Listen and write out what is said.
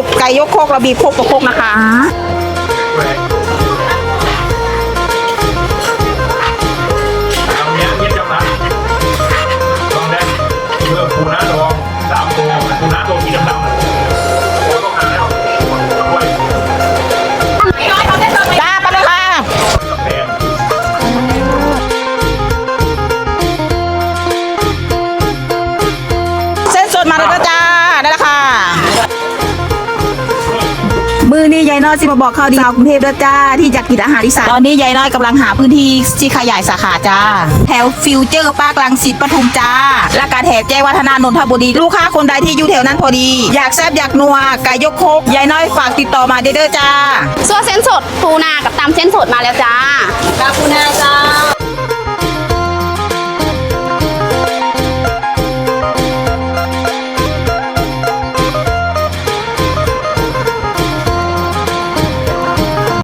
ดไก่ยกโคกระบีบโคกกับโคกนะคะปูน้าดอง3 ตัวปูน้าตัวสีดำๆแล้วก็ข้าวด้วย จ้าไปเลยค่ะ กับแพง เส้นสดมาแล้วนะจ้าได้แล้วค่ะมือนี้ยายน้อยสิมาบอกข่าวดีชาวกรุงเทพด้วยจ้าที่อยากกินอาหารอีสานตอนนี้ยายน้อยกำลังหาพื้นที่ที่ขยายสาขาจ้าแถวฟิวเจอร์ปาร์ครังสิตปทุมจ้าและการแถบแจ้งวัฒนานนทบุรีลูกค้าคนใดที่อยู่แถวนั้นพอดีอยากแซ่บอยากนัวไก่ยกโคกยายน้อยฝากติดต่อมาเด้อจ้า ส่วนเส้นสดปูนากับตำเส้นสดมาแล้วจ้า ขอบคุณนะจ้า